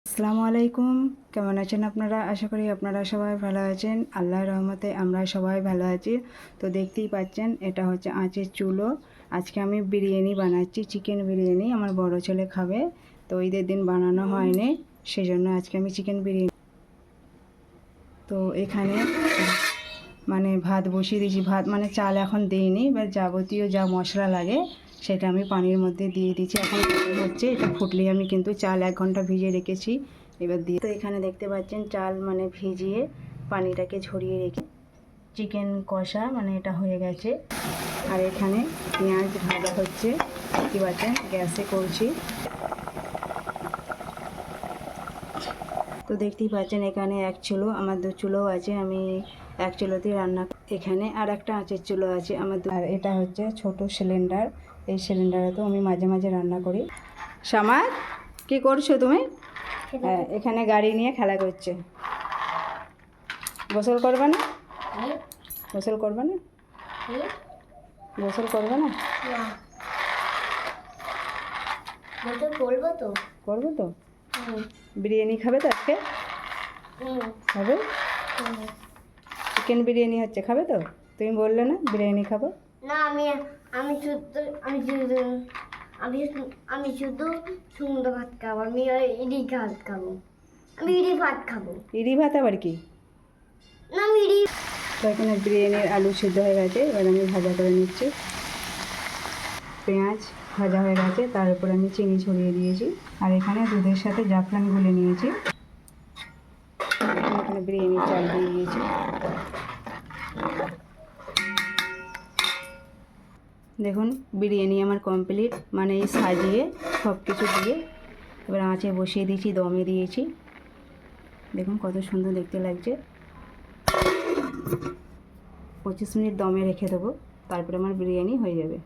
আসসালামু আলাইকুম। কেমন আছেন আপনারা? আশা করি আপনারা সবাই ভালো আছেন। আল্লাহর রহমতে আমরা সবাই ভালো আছি। তো দেখতেই পাচ্ছেন এটা হচ্ছে আঁচের চুলো। আজকে আমি বিরিয়ানি বানাচ্ছি, চিকেন বিরিয়ানি। আমার বড় ছেলে খাবে, তো ঈদের দিন বানানো হয়নি, সেজন্য আজকে আমি চিকেন বিরিয়ানি। তো এখানে মানে ভাত বসিয়ে দিয়েছি। ভাত মানে চাল এখন দিইনি, এবার যাবতীয় যা মশলা লাগে সেটা আমি পানির মধ্যে দিয়ে দিচ্ছি। এখন হচ্ছে, এটা ফুটলেই আমি কিন্তু চাল 1 ঘন্টা ভিজিয়ে রেখেছি, এবার দিয়ে। তো এখানে দেখতে পাচ্ছেন চাল মানে ভিজিয়ে পানিটাকে ঝরিয়ে রেখে চিকেন কষা মানে এটা হয়ে গেছে। আর এখানে পেঁয়াজ ভাজা হচ্ছে, দেখতে পাচ্ছেন গ্যাসে করছি। তো দেখতেই পাচ্ছেন এখানে এক চুলো, আমার 2 চুলো আছে, আমি 1 চুলোতেই রান্না। এখানে আর একটা আঁচের চুলো আছে আমার। আর এটা হচ্ছে ছোট সিলিন্ডার, এই সিলিন্ডারে তো আমি মাঝে মাঝে রান্না করি। সামাদ, কি করছো তুমি? হ্যাঁ, এখানে গাড়ি নিয়ে খেলা করছে। গোসল করবে না? গোসল করবে না? গোসল করবে না? করবো তো। করবো তো। বিরিয়ানি খাবে তো আজকে? খাবে? চিকেন বিরিয়ানি হচ্ছে, খাবে তো? তুমি বললে না বিরিয়ানি খাবো। না, আমি আমি শুধু আমি শুধু আমি আমি শুধু সুন্দর ভাত খাবো। আমি ইডি ভাত খাবো। আমি ইডি ভাত খাবো। ইডি ভাত আবার কি? না, আমি ইডি। তো এখানে বিরিয়ানির আলু সিদ্ধ হয়ে গেছে, এবার আমি ভাজা করে নিচ্ছি। পেঁয়াজ ভাজা হয়ে গেছে, তার উপর আমি চিনি ছড়িয়ে দিয়েছি। আর এখানে দুধের সাথে জাফরান গুলে নিয়েছি। এখানে বিরিয়ানির চাল দিয়ে দিয়েছি। দেখুন বিরিয়ানি আমার কমপ্লিট, মানে সাজিয়ে সব কিছু দিয়ে এবার আঁচে বসিয়ে দিয়েছি, দমে দিয়েছি। দেখুন কত সুন্দর দেখতে লাগছে। 25 মিনিট দমে রেখে দেবো, তারপরে আমার বিরিয়ানি হয়ে যাবে।